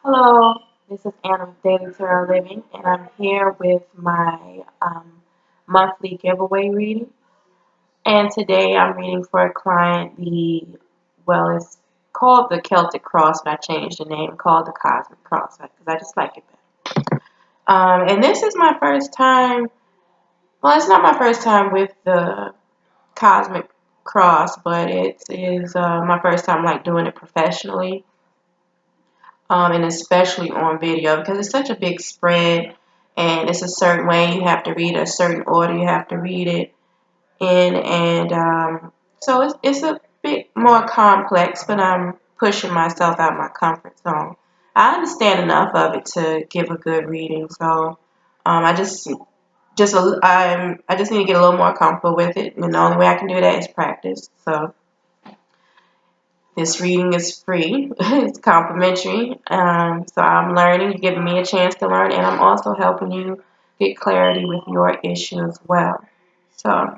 Hello, this is Anna with Daily Tarot Living, and I'm here with my monthly giveaway reading. And today I'm reading for a client it's called the Celtic Cross, but I changed the name, called the Cosmic Cross, because I just like it better. And this is my first time, well, it's not my first time with the Cosmic Cross, but it is my first time like doing it professionally. And especially on video because it's such a big spread and it's a certain way you have to read a certain order you have to read it in, and so it's a bit more complex, but I'm pushing myself out of my comfort zone. I understand enough of it to give a good reading, so I just need to get a little more comfortable with it, and the only way I can do that is practice. So this reading is free. It's complimentary. So I'm learning. You're giving me a chance to learn, and I'm also helping you get clarity with your issue as well. So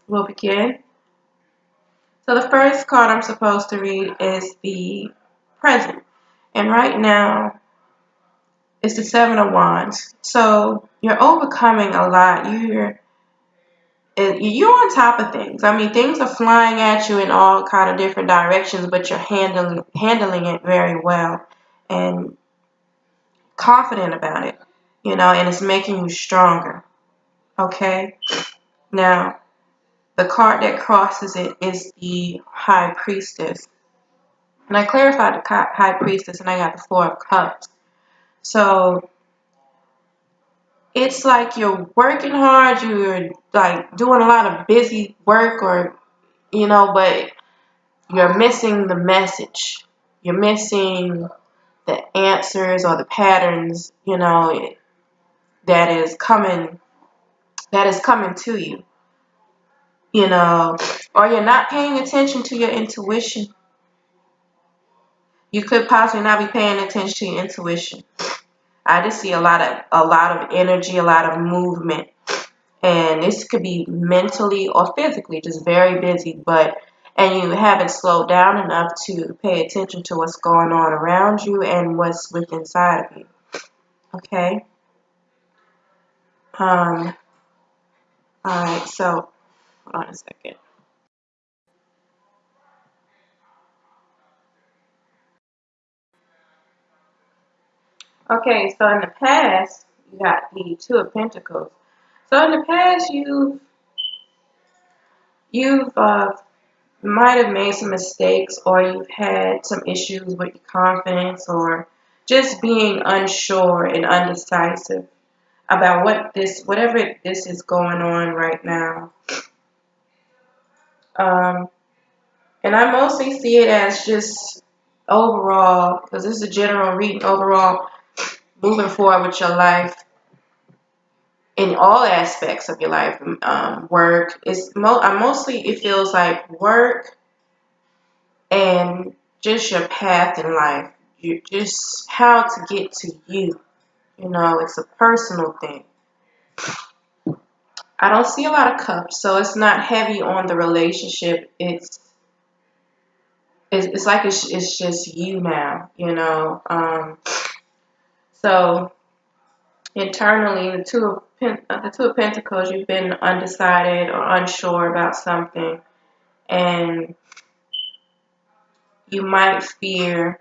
we'll begin. So the first card I'm supposed to read is the present. And right now, it's the Seven of Wands. So you're overcoming a lot. You're on top of things. I mean, things are flying at you in all kind of different directions, but you're handling it very well and confident about it, and it's making you stronger. Okay? Now, the card that crosses it is the High Priestess. And I clarified the High Priestess and I got the Four of Cups. So, it's like you're working hard, you're like doing a lot of busy work but you're missing the message. You're missing the answers or the patterns, that is coming to you, or you're not paying attention to your intuition. You could possibly not be paying attention to your intuition. I just see a lot of energy, a lot of movement, and this could be mentally or physically just very busy, and you haven't slowed down enough to pay attention to what's going on around you and what's within inside of you. Okay. All right. So hold on a second. Okay. So in the past, you got the Two of Pentacles. So in the past, you've might have made some mistakes, or you've had some issues with your confidence, or just being unsure and undecisive about whatever this is going on right now. Um, and I mostly see it as just overall, because this is a general reading, overall moving forward with your life in all aspects of your life. Work is mostly, it feels like work and just your path in life. You just how to get to you. It's a personal thing. I don't see a lot of cups, so it's not heavy on the relationship. It's like it's just you now, So internally, the Two of Pentacles, you've been undecided or unsure about something, and you might fear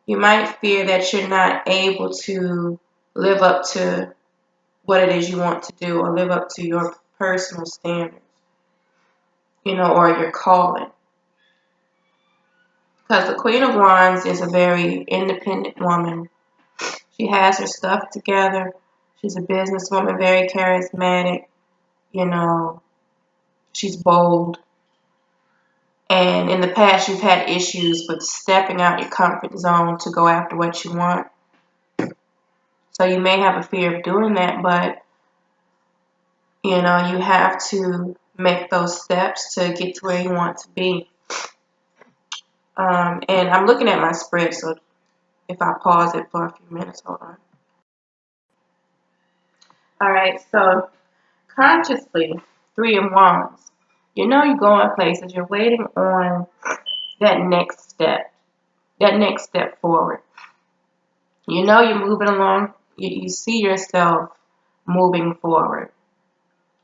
that you're not able to live up to what it is you want to do, or live up to your personal standards, or your calling. Because the Queen of Wands is a very independent woman. She has her stuff together. She's a businesswoman, very charismatic. She's bold. And in the past, you've had issues with stepping out your comfort zone to go after what you want. So you may have a fear of doing that, but, you have to make those steps to get to where you want to be. And I'm looking at my spread, so if I pause it for a few minutes, hold on. All right, so consciously, Three of Wands. You're going places. You're waiting on that next step. that next step forward. You know you're moving along. You see yourself moving forward.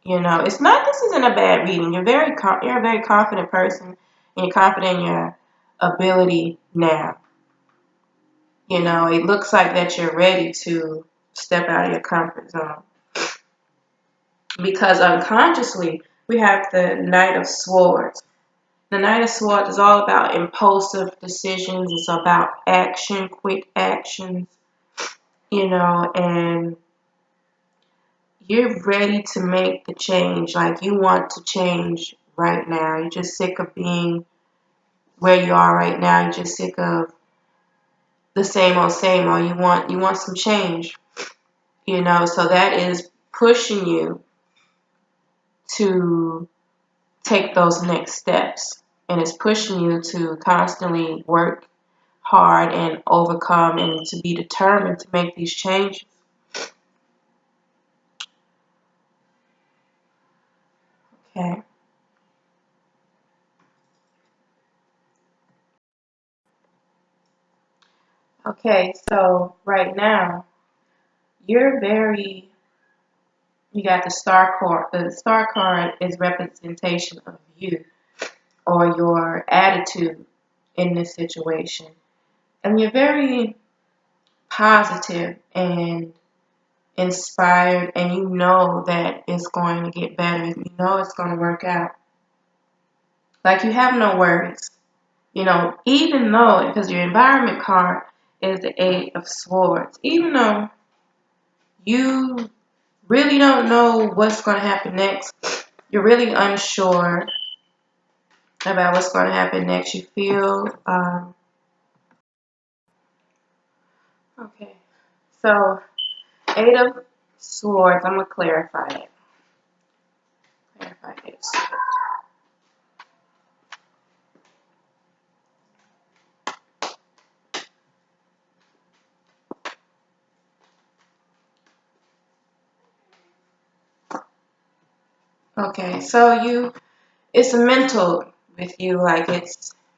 You know, it's not, this isn't a bad reading. You're a very confident person, and you're confident in your ability now. You know, it looks like that you're ready to step out of your comfort zone. Because unconsciously, we have the Knight of Swords. The Knight of Swords is all about impulsive decisions. It's about action, quick actions, you know, and you're ready to make the change. Like, you want to change right now. You're just sick of being where you are right now. You're just sick of the same old, same old. You want some change, you know. So that is pushing you to take those next steps, and it's pushing you to constantly work hard and overcome, and to be determined to make these changes. Okay. Okay, so right now you're very, you got the star card. The star card is representation of you or your attitude in this situation. And you're very positive and inspired, and you know that it's going to get better. You know it's going to work out. Like, you have no worries. You know, even though, because your environment card is the Eight of Swords, even though you really don't know what's going to happen next, you're really unsure about what's going to happen next. You feel, okay, so Eight of Swords, I'm going to clarify it. Clarify this. Okay, so it's a mental with you, like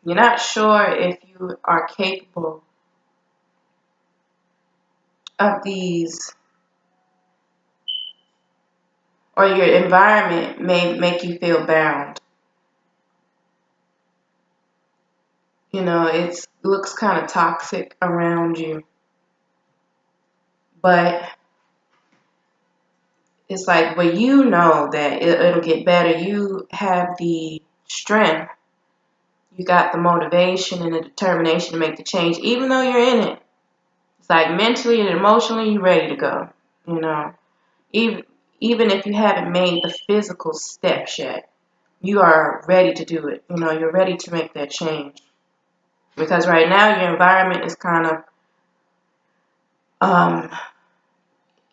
you're not sure if you are capable of these, or your environment may make you feel bound. You know, it looks kind of toxic around you, but it's like, but you know that it'll get better. You have the strength, you got the motivation and the determination to make the change, even though you're in it. It's like mentally and emotionally, you're ready to go. You know, even even if you haven't made the physical steps yet, you are ready to do it. You know, you're ready to make that change. Because right now your environment is kind of um,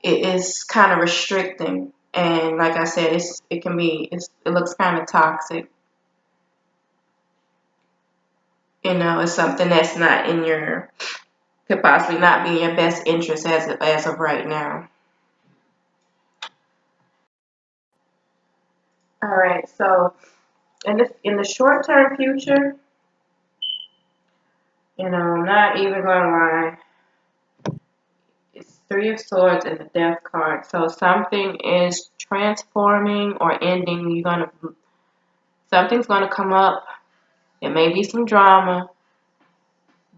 it is kind of restricting, and like I said, it looks kind of toxic. You know, it's something that's not in your, could possibly not be in your best interest as of right now. All right, so in the short term future, you know, I'm not even gonna lie. It's Three of Swords and the Death card. So something is transforming or ending. Something's gonna come up. It may be some drama,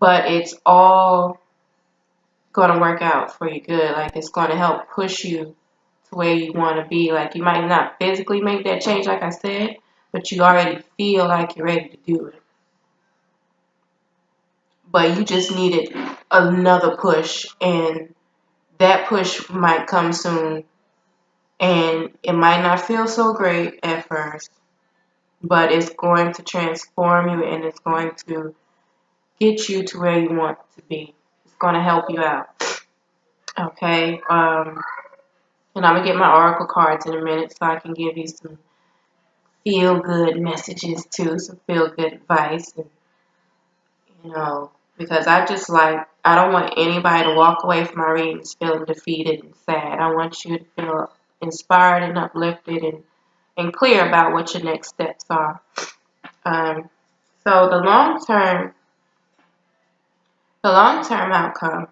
but it's all gonna work out for you good. Like, it's gonna help push you to where you want to be. Like, you might not physically make that change, like I said, but you already feel like you're ready to do it. But you just needed another push, and that push might come soon, and it might not feel so great at first, but it's going to transform you, and it's going to get you to where you want to be. It's going to help you out. Okay. And I'm going to get my oracle cards in a minute so I can give you some feel good messages too, some feel good advice, and you know, because I don't want anybody to walk away from my readings feeling defeated and sad. I want you to feel inspired and uplifted and clear about what your next steps are. Um, so the long term The long-term outcome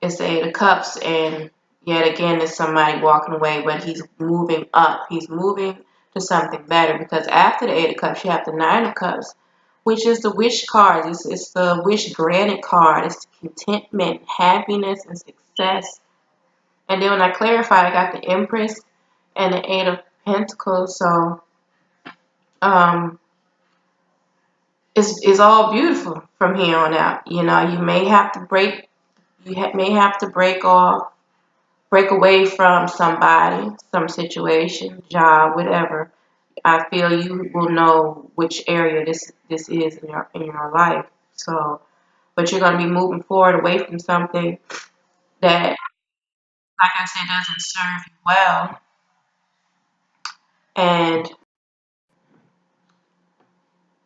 is the Eight of Cups, and yet again, it's somebody walking away, but he's moving up. He's moving to something better, because after the Eight of Cups, you have the Nine of Cups, which is the wish card. It's the wish granted card. It's contentment, happiness, and success. And then when I clarify, I got the Empress and the Eight of Pentacles. So it's all beautiful from here on out. You know, you may have to break. May have to break away from somebody, some situation, job, whatever. I feel you will know which area this is in your life. So, but you're gonna be moving forward away from something that, like I said, doesn't serve you well. And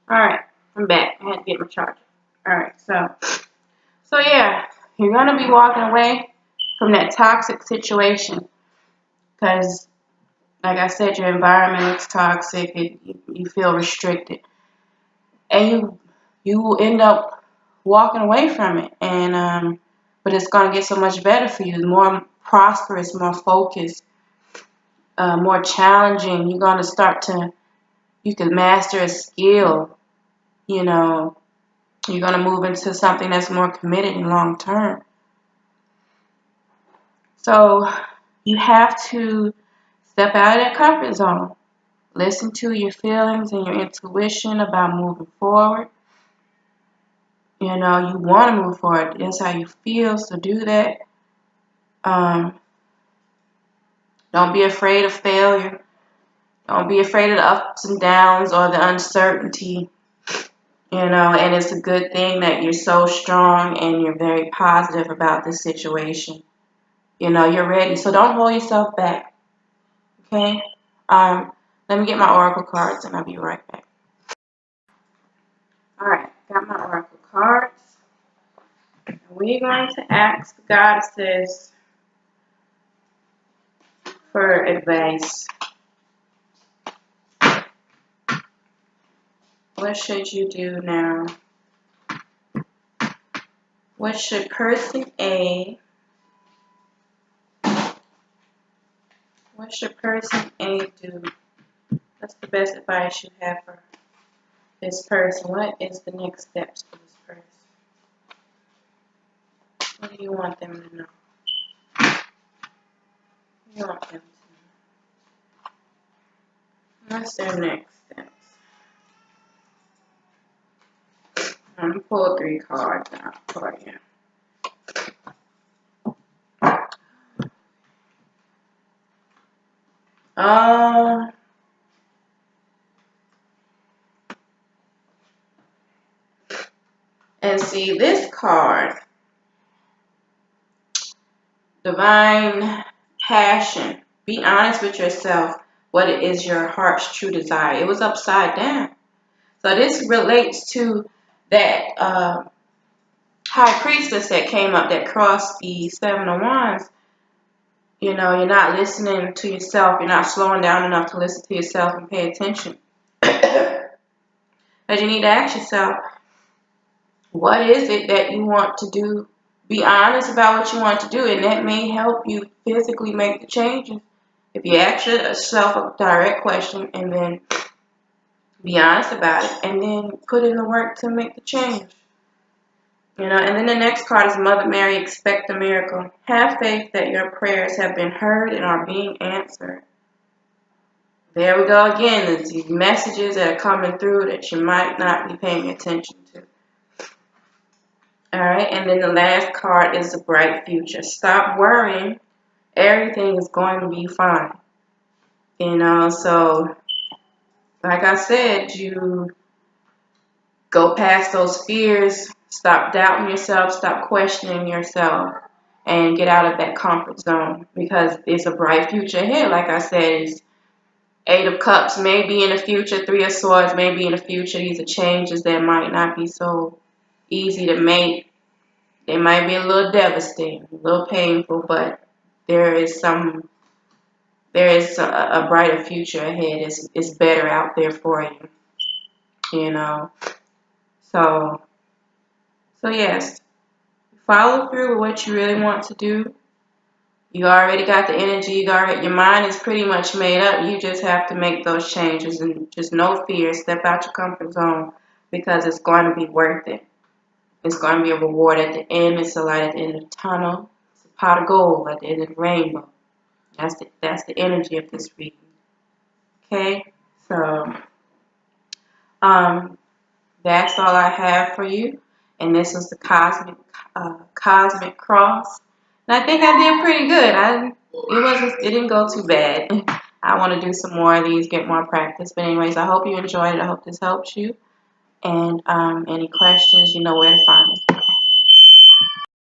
all right, I'm back. I had to get my charger. All right, so yeah, you're gonna be walking away from that toxic situation because, like I said, your environment is toxic. You feel restricted, and you will end up walking away from it. And but it's gonna get so much better for you, more prosperous, more focused, more challenging. You're gonna start to you can master a skill. You know, you're gonna move into something that's more committed and long term. So you have to step out of that comfort zone. Listen to your feelings and your intuition about moving forward. You know, you want to move forward. That's how you feel, so do that. Um, don't be afraid of failure. Don't be afraid of the ups and downs or the uncertainty. You know, and it's a good thing that you're so strong and you're very positive about this situation. You know, you're ready. So don't hold yourself back. Okay? Let me get my oracle cards and I'll be right back. Alright, got my oracle cards. We're going to ask the goddesses for advice. What should you do now? What should person A do? What's the best advice you have for this person? What is the next steps for this person? What do you want them to know? What do you want them to know? What's their next steps? I'm going to pull 3 cards out for you. And see this card, divine passion. Be honest with yourself. What it is your heart's true desire. It was upside down. So this relates to that high priestess that came up that crossed the 7 of Wands. You know, you're not listening to yourself. You're not slowing down enough to listen to yourself and pay attention. But you need to ask yourself, what is it that you want to do? Be honest about what you want to do, and that may help you physically make the changes. If you ask yourself a direct question and then be honest about it, and then put in the work to make the change. You know, and then the next card is Mother Mary, expect a miracle. Have faith that your prayers have been heard and are being answered. There we go again. There's these messages that are coming through that you might not be paying attention to. Alright, and then the last card is the bright future. Stop worrying. Everything is going to be fine. You know, so like I said, you go past those fears. Stop doubting yourself. Stop questioning yourself. And get out of that comfort zone. Because it's a bright future ahead. Like I said, it's 8 of Cups may be in the future. 3 of Swords may be in the future. These are changes that might not be so easy to make. They might be a little devastating, a little painful, but there is a brighter future ahead. It's better out there for you, you know. So So yes, follow through with what you really want to do. You already got the energy. Your mind is pretty much made up. You just have to make those changes and just no fear. Step out your comfort zone because it's going to be worth it. It's going to be a reward at the end. It's a light at the end of the tunnel. It's a pot of gold at the end of the rainbow. That's the energy of this reading. Okay, so um, that's all I have for you. And this was the cosmic cross. And I think I did pretty good. It didn't go too bad. I want to do some more of these, get more practice. But anyways, I hope you enjoyed it. I hope this helps you. And any questions, you know where to find me.